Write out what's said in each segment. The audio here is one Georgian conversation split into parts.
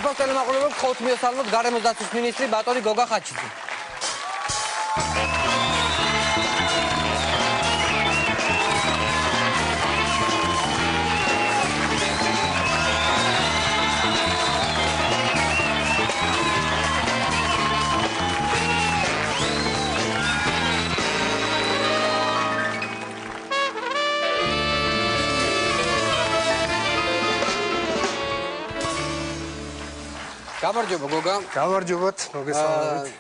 მსგავს ტელემაყურებლებს ხოთ მიესალმოთ გარემოს დაცვის მინისტრი ბატონი გოგა ხაჩიძე. გამარჯობა გოგა. გამარჯობათ, მოგესალმებით.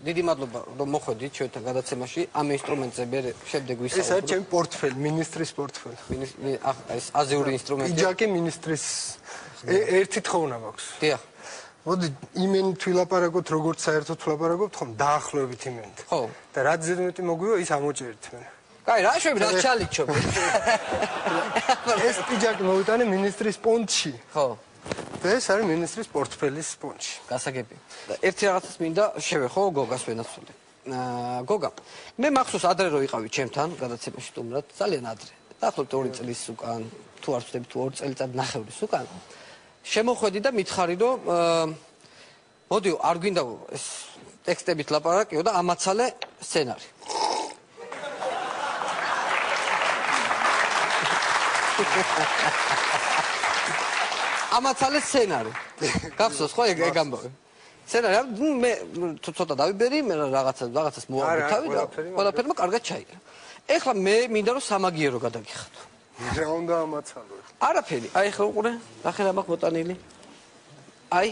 დიდი მადლობა რომ მოხვედით ჩვენთან გადაცემაში. ამ ინსტრუმენტზე მე შემდეგ ვისაუბრებ. ეს არის ჩემი პორტფელი, მინისტრის პორტფელი. ეს აზიური ინსტრუმენტია. იჯაკი მინისტრის ერთი თხოვნა მაქვს. დიახ. მოდი იმენით ვილაპარაკოთ, როგორც საერთოდ ვილაპარაკობთ, ხომ დაახლოებით იმენით. ხო. და რაც ზედმეტი მოგვივა, ის ამოჭერით მე. კაი, რა შვები, რა ჩალიჩობ. ეს იჯაკი მოვიტანე მინისტრის პონჩი. ხო. და ეს არის მინისტრის პორტფელის პონჩი. გასაგები. ერთი რაღაცას მინდა შევეხო გოგას ვენაცვლე. გოგა, მე მახსოვს ადრე რო იყავი ჩემთან გადაცემაში სტუმრად, ძალიან ადრე. დაახლოებით 2 წლის უკან, თუ არ ვცდები, თუ 2 წელიწად ნახევრის უკან. შემოხვედი და მითხარი რომ მოდიო, არ გვინდა ეს ტექსტებით ლაპარაკიო და ამაცალე სცენარი. ამაცალე სცენარი. გახსოვს ხო ეგ ამბავი. სცენარი, მე ცოტა დავიბერი, მე რაღაცას მოვაგო თავი და ყველაფერმა კარგად ჩაიგა. ეხლა მე მინდა რომ სამაგიერო გადაგიხადო. რა უნდა ამაცალო? არაფერი. აი ეხლა უყურე, ნახე რა მაქვს მოტანილი. აი.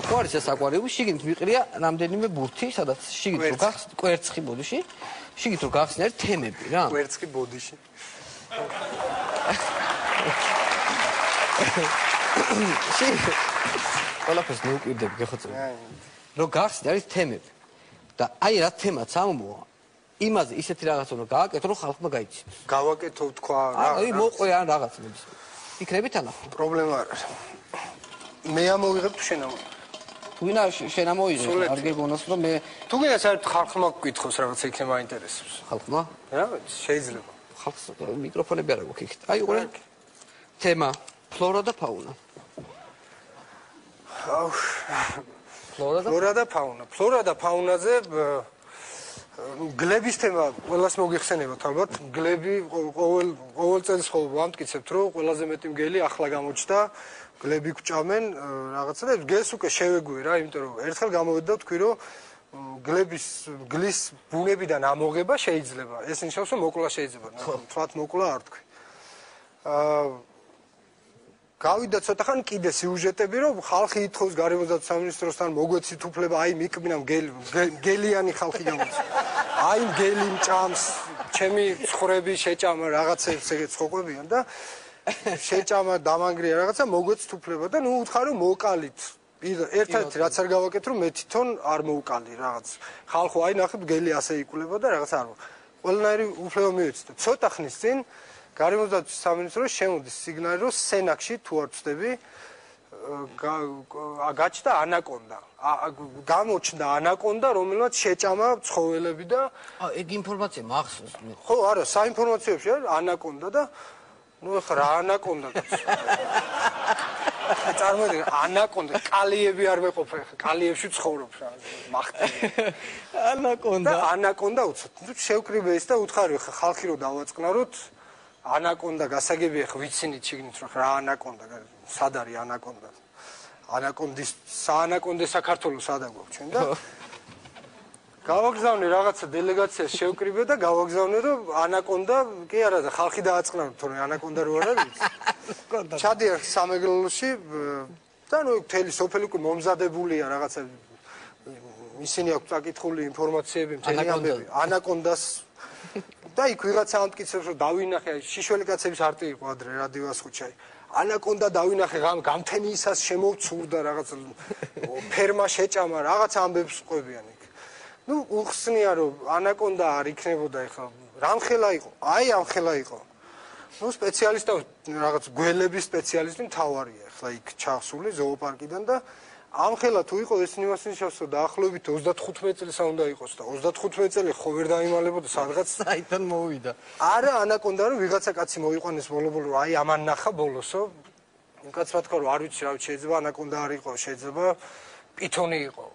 ხო არის ეს აკვარიუმი, შიგნით მიყრია რამდენიმე ბურთი, სადაც შიგნით რო გახსნ, კვერცხი ბოდიში, შიგნით რო გახსნი არის თემები რა. კვერცხი ბოდიში. ყველაფერს მეუკვირდები, გეხოცები. რომ გახსნი არის თემები. და აი რა თემაც ამოვა, იმაზე ისეთი რაღაც უნდა გააკეთო, რომ ხალხმა გაიცნოს. გავაკეთო თქვა რა. აი მოყვე ან რაღაც ნებისმიერ. იქნებით ანახო. პრობლემა არ არის. მე ამოვიღებ თუ შენ ამოვიღებ. თუ ვინა შენ ამოიღებ, არ გეგონოს რომ მე თუ გინდა საერთოდ ხალხმა გკითხოს რაღაცა იქნება მაინტერესებს. ხალხმა? რა ვიცი, შეიძლება. ხალხს მიკროფონები არ აქვს იქით. აი უყურე. თემა ფლორა და ფაუნა. ფლორა და ფაუნა. ფლორა და ფაუნაზე გლების თემა ყველას მოგიხსენებათ ალბათ. გლები ყოველ წელს ხო ვამტკიცებთ, რომ ყველაზე მეტი მგელი ახლა გამოჩნდა. გლები გვჭამენ რაღაცა და გელს უკვე შევეგვი რა, იმიტომ რომ ერთხელ გამოვედი და თქვი, რომ გლის ბუნებიდან ამოღება შეიძლება. ეს ნიშნავს, რომ მოკლა შეიძლება. თქვათ მოკლა არ თქვი. გავიდა ცოტა ხანი კიდე სიუჟეტები, რომ ხალხი ითხოვს გარემოს დაცვის სამინისტროსთან მოგვეცით უფლება, აი მიკბინა მგელიანი ხალხი გამოდის. აი მგელი მჭამს, ჩემი ცხვრები შეჭამა რაღაცებს ეგეთ ცხოყვებიან და შეჭამა დამანგრია რაღაცა მოგვეცით უფლება და ნუ უთხარ რომ მოკალით. ერთადერთი რაც არ გავაკეთე რომ მე თვითონ არ მოვკალი რაღაც. ხალხო აი ნახე მგელი ასე იკვლება და რაღაც არ ყველანაირი უფლება მივეცით. ცოტა ხნის წინ გარემოს დაცვის სამინისტროს შემოდის სიგნალი, რომ სენაკში თუ არ ვცდები, გაჩნდა ანაკონდა. გამოჩნდა ანაკონდა, რომელმაც შეჭამა ცხოველები და ეგ ინფორმაცია მახსოვს მე. ხო, არა, საინფორმაციოებში არის ანაკონდა და ნუ ეხლა რა ანაკონდა გქონდა. წარმოიდგინე, ანაკონდა, კალიები არ მეყოფა ეხლა, კალიებში ცხოვრობს რა, მახტი. ანაკონდა. ანაკონდა უცებ. შევკრიბე ის და უთხარი ხა ხალხი რო დავაწყნაროთ ანაკონდა გასაგებია ხო ვიცინით შიგნით რომ რა ანაკონდა სად არის ანაკონდა ანაკონდის საანაკონდე საქართველოს სად აქვს ჩვენ და გავაგზავნე რაღაცა დელეგაციას შევკრიბე და გავაგზავნე რომ ანაკონდა კი არა და ხალხი დააწყნაროთ თორე ანაკონდა რო არ არის ჩადიარ სამეგრელოში და ნუ მთელი სოფელი უკვე მომზადებულია რაღაცა ისინი აქვს წაკითხული ინფორმაციები მთელი ამბები ანაკონდას და იქ ვიღაცა ამტკიცებს რომ დავინახე შიშველი კაცების არტი იყო ადრე რადიოს ხუჩაი ანაკონდა დავინახე გამთენისას შემოვცურდა რაღაც ფერმა შეჭამა რაღაც ამბებს ყვებიან იქ ნუ უხსნია რომ ანაკონდა არ იქნებოდა ეხლა რამხელა იყო აი ამხელა იყო ნუ სპეციალისტი რაღაც გველების სპეციალისტი მთავარია ეხლა იქ ჩახსული ზოოპარკიდან და ამხელა თუ იყო ეს ნიუანსი რომ დაახლოებით 35 წელს უნდა იყოს და 35 წელი ხო ვერ დაიმალებოდა სადღაც საიდან მოვიდა არა ანაკონდა რომ ვიღაცა კაცი მოიყვანეს ბოლო-ბოლო აი ამან ნახა ბოლოსო კაცმა თქვა რომ არ ვიცი რა შეიძლება ანაკონდა არ იყო შეიძლება პითონი იყო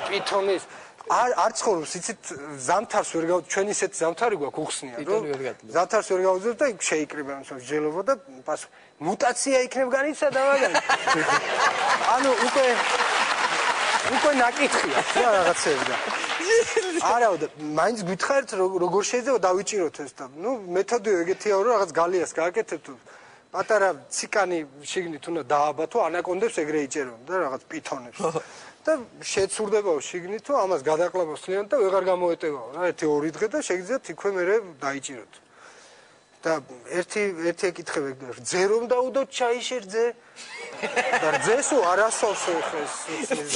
პითონის არ ცხოვრობს იცით ზამთარს ვერ გაუ ჩვენ ისეთ ზამთარი გვაქვს უხსნია რომ ზამთარს ვერ გაუძლებს და იქ შეიკრიბა ამ სჯელობა და მუტაცია იქნებ განიცა და მაგარი ანუ უკვე ნაკითხია რა რაღაცები და არა და მაინც გითხარით როგორ შეიძლება დავიჭიროთ ეს და ნუ მეთოდი ეგეთია რომ რაღაც გალიას გააკეთებთ პატარა ციკანი შიგნით უნდა დააბათო ანაკონდებს ეგრე იჭერონ და რაღაც პითონებს და შეცურდებაო შიგნით თუ ამას გადაყლაპავს ძალიან და ვეღარ გამოეტევაო რა 1-2 დღე და შეგიძლიათ იქვე მერე დაიჭიროთ და ერთი ეკითხები რძე რომ დაუდოთ ჩაიში რძე და რძესო არასოვს ეს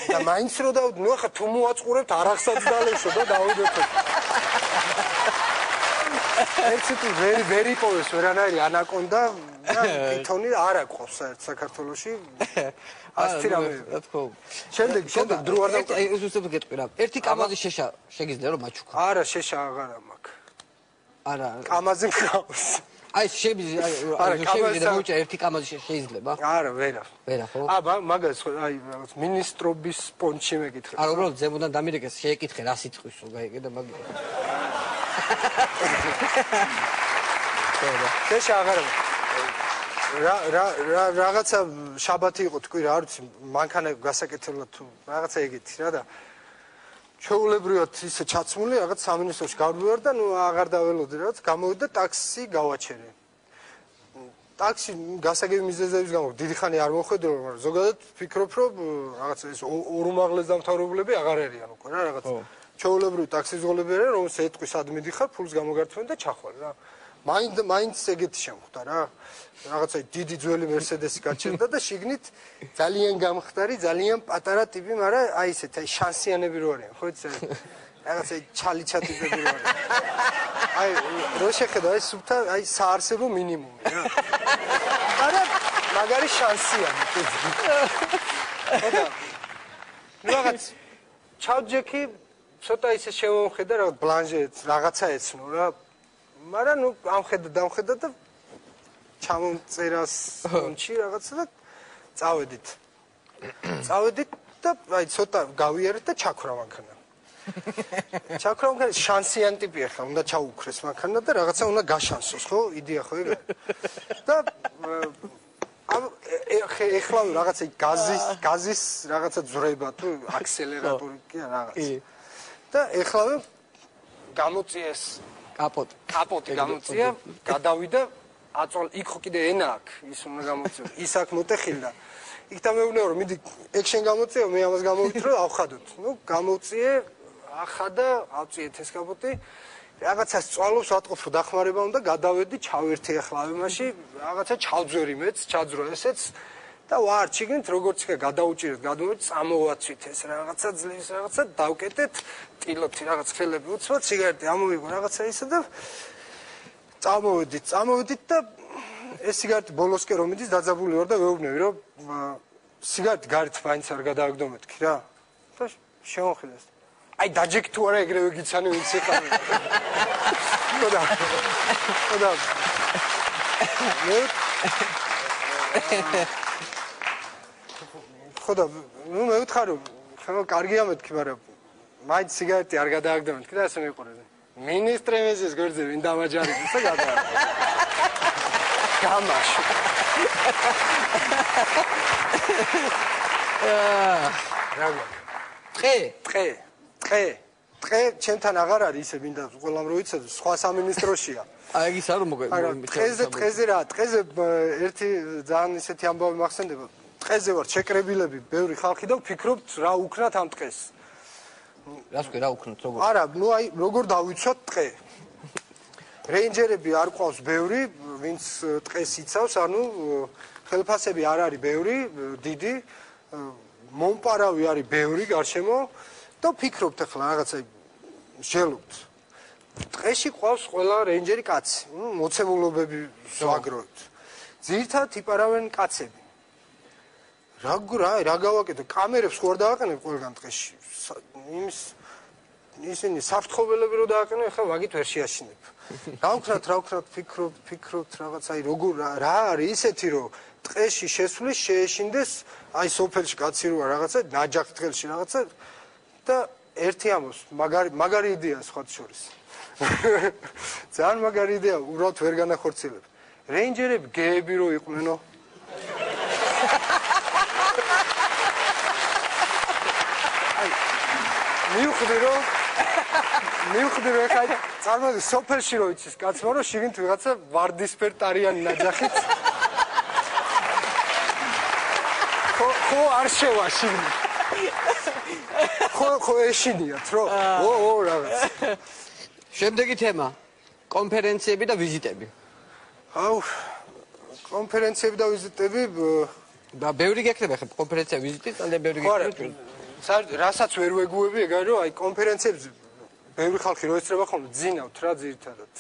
და მაინც რომ დაუდ ნუ ახლა თუ მოაწყურებთ არახსაც დალეშო და დაუდოთ ერთი თუ ვერ იპოვეს ვერანაირი ანაკონდა და პითონი არ აქვს საერთოდ საქართველოში ასეთი რამე რა თქმა უნდა შემდეგ დრო არ და უბრალოდ გეტყვი რა ერთი კამაზი შეშა შეგიძლია რომ მაჩუქო არა შეშა აღარა მაქვს არა კამაზი მყავს აი შეიძლება მოუჭა ერთი კამაზი შეიძლება არა ვერა ხო მაგას აი რაღაც მინისტრობის პონჩი მეკითხე არა უბრალოდ ზებუნდა დამირეკეს შეეკითხე რა სიტყვის გაიგე და მაგ შეშა აღარა რაღაცა შაბათი იყო თქვი რა არ ვიცი მანქანა გასაკეთებლად თუ რაღაცა ეგეთი რა და ჩეულებრივად ისე ჩაცმული რაღაც სამინისტროში გავდივარ და ნუ აღარ დაველოდი რაღაც გამოვიდა ტაქსი გავაჩერე ტაქსი გასაგები მიზეზების გამო დიდი ხანი არ მოხვედრო მაგრამ ზოგადად ვფიქრობ რომ რაღაც ეს ორუმაღლეს დამთავრებულები აღარ არიან უკვე რა რაღაც ჩეულებრივი ტაქსის ზღოლები არიან რომელსაც ეტყვის სად მიდიხარ ფულს გამოგართმევენ და ჩახვალ რა მაინც ეგეთი შემხვდა რა რაღაცა დიდი ძველი მერსედესი გაჩერდა და შიგნით ძალიან გამხდარი ძალიან პატარა ტიპი მაგრამ აი ესეთ აი შანსიანები რო არიან ხო იცი რაღაცა ჩალიჩა ტიპები რო არიან აი რო შეხედა აი სუფთა აი საარსებო მინიმუმი რა მაგრამ მაგარი შანსია ხოდა რაღაც ჩავჯექი ცოტა ისე შემომხედა რაღაც ბლანჟეტს რაღაცა ეცნო რა მაგრამ ნუ ამხედა და ჩამომწერას კონჩი რაღაცა და წავედით და აი ცოტა გავიარეთ და ჩაქრა მანქანა შანსიან ტიპია ხა უნდა ჩაუქრეს მანქანა და რაღაცა უნდა გაშანსოს ხო იდეა ხო ეგ და ეხლა რაღაცა გაზის რაღაცა ძრება თუ აქსელერატორი კი რაღაც და ეხლა გამოწიეს კაპოტი გამოწია გადავიდა აწვალ იქ ხო კიდე ენა აქვს ის უნდა გამოწიო ის აქ მოტეხილდა იქ დამეუბნება რომ მიდი ეგ შენ გამოწიო მე ამას გამოვიტრო ავხადოთ ნუ გამოწიე ახადა ავწიეთ ეს კაპოტი რაღაცას წვალობს ვატყობ რომ დახმარება უნდა გადავედი ჩავერთე ახლა ამაში რაღაცა ჩავძვერი მეც ჩაძრო ესეც და ვარ ჩიგნით როგორც იქა გადაუჭირეთ გადმოვედი წამოვაცვით ეს რაღაცა ძლივს რაღაცა დავკეტეთ ტილოთი რაღაც ხელები უცბად სიგარეტი ამოვიღო რაღაცა ისე და წამოვედით და ეს სიგარეტი ბოლოსკენ რომ მიდის დაძაბული ვარ და ვეუბნები რომ სიგარეტი გარეთ მაინც არ გადააგდო მეთქი რა და შემოხილეს აი დაჯექ თუ არა ეგრევე გიცანი ვინც იყავი ხოდა ხოდა ნუ მე ვთხარ რომ ხომ კარგია მეთქი მაგრამ მაინც სიგარეტი არ გადააგდო მეთქი და ასე მეყურე მინისტრე მეზის გვერდზე ვინ დამაჯარებს და გადა გამაში ტყე ჩემთან აღარ არის ისე მინდა ყველამ რო იცოდე სხვა სამინისტროშია აი ის არ მოგე ტყეზე რა ტყეზე ერთი ძალიან ისეთი ამბავი მახსენდება ტყეზე ვარ შეკრებილები ბევრი ხალხი და ვფიქრობთ რა უქნათ ამ ტყეს რას ქვი რა უქნათ როგორ არა ნუ აი როგორ დავიცვათ ტყე რეინჯერები არ ყავს ბევრი ვინც ტყეს იცავს ანუ ხელფასები არ არის ბევრი დიდი მომპარავი არის ბევრი გარშემო და ფიქრობთ ახლა რაღაცა ჟელობთ ტყეში ყავს ყველა რეინჯერი კაცი მოცემულობები ვაგროვებთ ძირითადად იპარავენ კაცები რა გავაკეთო კამერებს ხო არ დავაყენებ ყველგან ტყეში იმის ისინი საფრთხობელები რო დააყენო, ეხლა ვაგით ვერ შეაშინებ. გავქნათ, რა ვქნათ, ფიქრობთ რაღაც, აი როგორ რა არის ისეთი, რომ ტყეში შესვლის შეეშინდეს, აი სოფელში კაცი როა რაღაცა, ნაჯახ ტყელში რაღაცა და ერთი ამოს, მაგარი იდეა სხვა შორის. ძალიან მაგარი იდეა, უბრალოდ ვერ განახორციელებ. რეინჯერები გეები რო იყვნენო. მივხვდი რომ ხა წარმოიდგინე სოფელში რო იცის კაცმა რომ შიგნით ვიღაცა ვარდისფერტარიანი ნაჯახით ხო არ შევა შიგნით ხო ეშინიათ რომ რაღაც შემდეგი თემა კონფერენციები და ვიზიტები აუ კონფერენციები და ვიზიტები და ბევრი გექნება ხა კონფერენცია ვიზიტი ძალიან ბევრი გექნება რასაც ვერ ვეგუები ეგ არის რომ აი კონფერენციებზე ბევრი ხალხი რო ესწრება ხოლმე ძინავთ რა ძირითადად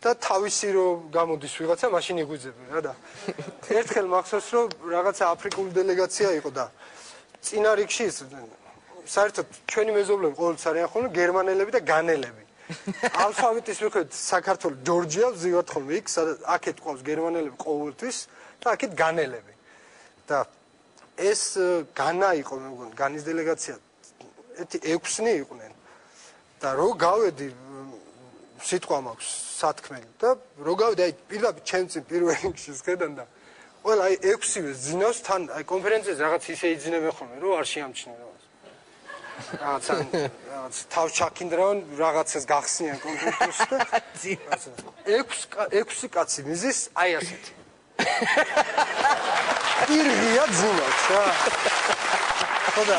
და თავისი რო გამოდის ვიღაცა მაშინ იგვიძები რა და ერთხელ მახსოვს რომ რაღაცა აფრიკული დელეგაცია იყო და წინა რიგში საერთოდ ჩვენი მეზობლები ყოველთვის არიან ხოლმე გერმანელები და განელები ალფავიტის მიხედვით საქართველოს ჯორჯია ვზივართ ხოლმე იქ სადაც აქეთ ყავს გერმანელები ყოველთვის და აქეთ განელები და ეს განა იყო მე მგონი განის დელეგაცია ერთი 6-ნი იყვნენ და რო გავედი სიტყვა მაქვს სათქმელი და რო გავედი აი პირდაპირ ჩემ წინ პირველ რიგში შედან და ყველა აი 6-ვე ძინავს თან აი კონფერენციაზე რაღაც ისე იძინებენ ხოლმე რომ არ შეამჩნია რაღაც თავ ჩაქინდრავენ რაღაცას გახსნიან კონფერენციაში და 6 კაცი მიზის აი ასეთი ირგია ძინავს რა ხოდა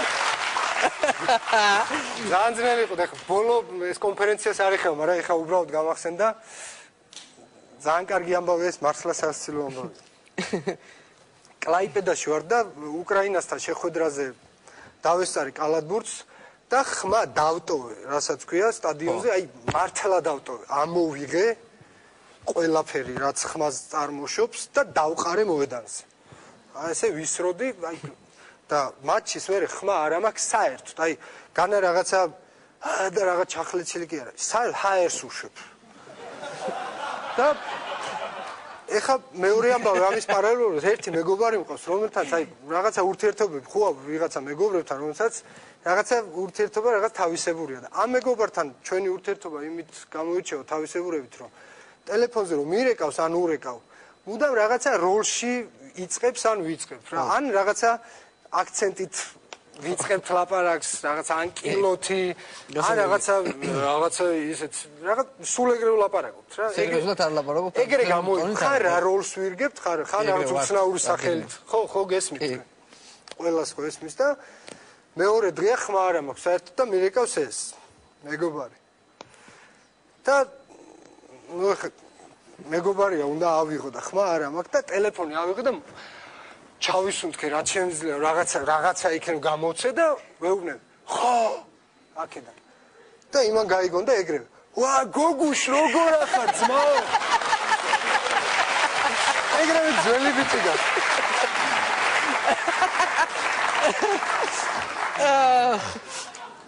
ძალიან ძნელი იყო და ბოლო ეს კონფერენციას არ ეხება მაგრამ ეხა უბრალოდ გამახსენდა ძალიან კარგი ამბავი ეს მართლა სასაცილო ამბავი კლაიპედაში ვარ და უკრაინასთან შეხვედრაზე დავესწარი კალათბურთს და ხმა დავტოვე რასაც ქვია სტადიონზე აი მართლა დავტოვე ამოვიღე ყველაფერი რაც ხმას წარმოშობს და დავყარე მოედანზე აი ესე ვისროდი აი და მატჩის მერე ხმა არ ამაქვს საერთოდ აი განა რაღაცა და რაღაც ჩახლეცილი კი არა ჰაერს უშვებ და ეხა მეორე ამბავი ამის პარალელურად ერთი მეგობარი მყავს რომელთაც აი რაღაცა ურთიერთობები ხო ვიღაცა მეგობრებთან რომელსაც რაღაცა ურთიერთობა რაღაც თავისებურია და ამ მეგობართან ჩვენი ურთიერთობა იმით გამოირჩევა თავისებურებით რომ ტელეფონზე რომ მირეკავს ან ურეკავ მუდამ რაღაცა როლში იწყებს ან ვიწყებ რა ან რაღაცა აქცენტით ვიწყებთ ლაპარაკს რაღაცა ან კილოთი ან რაღაცა ისეთ რაღაც სულ ეგრევე ლაპარაკობთ რა ეგრევე არ ლაპარაკობთ ეგრე გამოიხარ რა როლს ვირგებთ ხარ რაღაც უცნაური სახელით ხო გესმით ყველას ხო ესმის და მეორე დღეა ხმა არ მაქვს საერთოდ და მირეკავს ეს მეგობარი და ნუ მეგობარია უნდა ავიღო და ხმა არ მაქვს და ტელეფონი ავიღე და ჩავისუნთქე რაც შემიძლია რაღაცა იქნებ გამოცე და ვეუბნები ხო აქედან და იმან გაიგონდა ეგრევე ვა გოგუშ როგორ ახარ ძმაო ეგრევე ძველი ბიჭი გა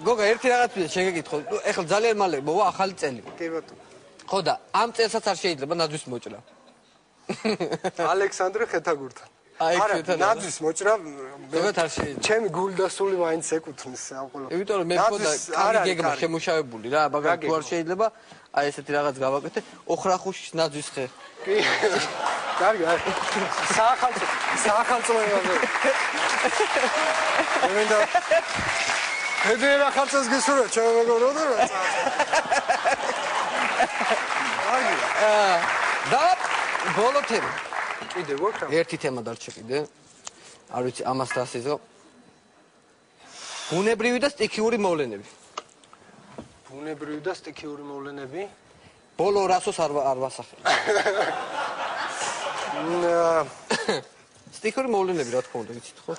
გოგა ერთი რაღაც შეგეკითხო ეხლა ძალიან მალე მოვა ახალი წელი კი ბატონო ხო და ამ წელსაც არ შეიძლება ნაძვის მოჭრა ალექსანდრე ხეთაგურთან არა ნაძვის მოჭრა ზოგადად არ შეიძლება ჩემი გული და სული მაინც ეკუთვნის ამ ყველა იმიტომ რომ მე მქონდა კარგი გეგმა შემუშავებული რა მაგრამ თუ არ შეიძლება აი ესეთი რაღაც გავაკეთე ოხრახუშის ნაძვის ხე კი კარგი საახალწლოებაზე მინდა ფედერა ხალხს გესურვე ჩემო მეგობრო და და ბოლო თემა კიდე ვაკრა ერთი თემა დარჩა კიდე არ ვიცი ამას დასიზო ბუნებრივი და სტიქიური მოვლენები ბუნებრივი და სტიქიური მოვლენები ბოლო რასოს არ ვასახებ სტიქიური მოვლენები რა თქმა უნდა ვიცით ხო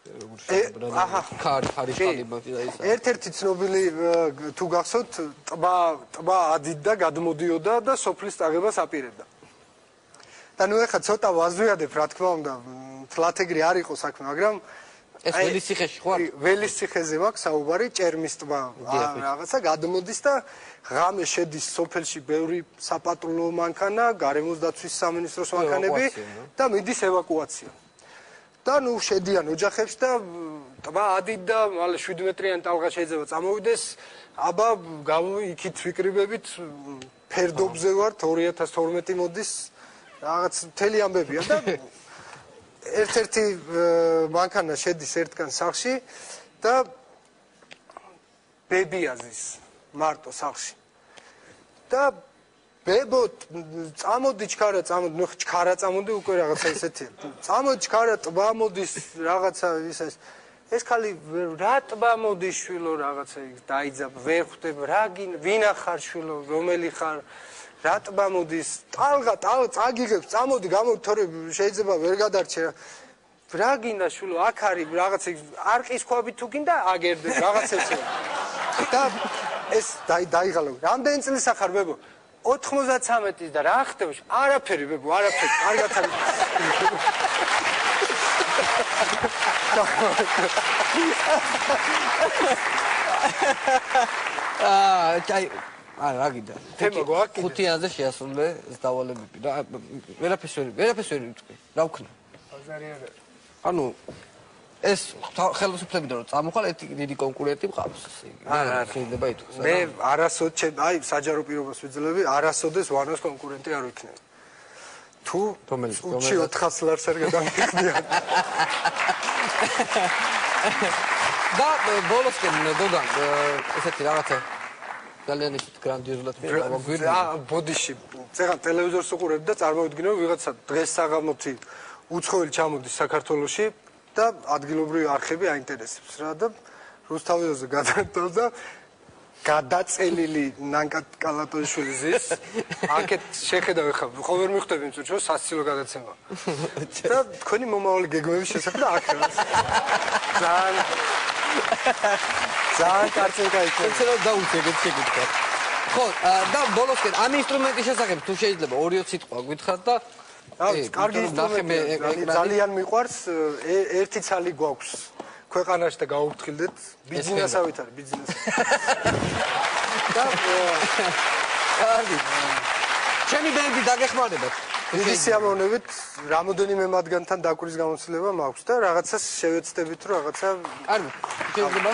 აჰა ხარიშხალი და ის ერთ-ერთი ცნობილი თუ გახსოვთ ტბა ადიდდა გადმოდიოდა და სოფლის წაღებას აპირებდა და ნუ ეხლა ცოტა ვაზვიადებ რა თქმა უნდა თლათეგრი არ იყო საქმე მაგრამ ეს ველისციხეში ხო? ველისციხეზე მაქვს საუბარი, ჭერმის ტბა რაღაცა გადმოდის და ღამე შედის სოფელში ბევრი საპატრულო მანქანა, გარემოს დაცვის სამინისტროს მანქანები და მიდის ევაკუაცია. და ნუ შედიან ოჯახებში და ტბა ადიდ და მალე 7 მეტრიანი ტალღა შეიძლება წამოვიდეს. აბა იქით ვიკრიბებით ფერდობზე ვართ 2012 მოდის რაღაც მთელი ამბებია და ერთ-ერთი მანქანა შედის ერთგან სახლში და ბებიაზის მარტო სახლში და ბებო წამოდი ჩქარა წამოდი ნუ ჩქარა წამოდი უკვე რაღაცა ისეთია წამოდი ჩქარა ტბა მოდის რაღაცა ეს ხალი რა ტბა მოდის შვილო რაღაცა დაიძაბ ვერ ხვდებ რა ვინა ხარ შვილო რომელი ხარ რა ტბა მოდის ტალღა წაგიღებს წამოდი გამოდი თორე შეიძლება ვერ გადარჩე რა გინდა შვილო აქ არის რაღაცა არყის ქვაბი თუ გინდა აგერდე რაღაცა და ეს დაიღალო რამდენი წლის ახარ ბებო 93-ის და რა ხდება არაფერი ბებო არაფერი კარგად არის რა გიდა თემა გვაქვს ხუთიანზე შეასრულე დავალებები და ვერაფერს ვერ ვიტყვი რა ვქნა ანუ ეს ხელისუფლებიდან რომ წამოხვალ ერთი დიდი კონკურენტი მყავს შეიძლება ითქვას მე არასოდეს აი საჯარო პირობას ვიძლები არასოდეს ვანოს კონკურენტი არ ვიქნები თუ უჩი 400 ლარს არ გადამიხდიან და ბოლოსკენ დოდან ესეთი რაღაცა ძალიან ისეთ გრანდიოზულად მიყვა ბოდიში წეგან ტელევიზორს უყურებ და წარმოვიდგინე რომ ვიღაცა დღეს საღამოთი უცხოელი ჩამოდის საქართველოში და ადგილობრივი არხები აინტერესებს რა და რუსთაველზე გადადოს და გადაწელილი ნანკა კალატოიშვილის ის აქეთ შეხედავ ხა ყოველ მიხვდები იმ წუთში რომ სასცილო გადაცემა და თქვენი მომავალი გეგმების შესახებ და აქ ძალიან კარგი კაი შეიძლება დაუცეგეთ შეკითხვა ხო და ბოლოსკენ ამ ინსტრუმენტის შესახებ თუ შეიძლება 2 სიტყვა გითხრათ და კარგი ინსტრუმენტია ძალიან მიყვარს ერთი ცალი გვაქვს ქვეყანაში და გაუფრთხილდეთ ბიზნესავით არის ბიზნესი და კარგი ჩემი ბენდი დაგეხმარებათ დიდი სიამოვნებით რამოდენიმე მათგანთან დაკვრის გამოცდილება მაქვს და რაღაცას შევეცდებით რომ რაღაცა კარგი შეიძლება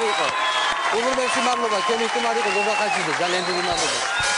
იყო. უღურმესი მადლობა, ჩემი სტუმარი იყო გოგა ხაჭიძე, ძალიან დიდი მადლობა.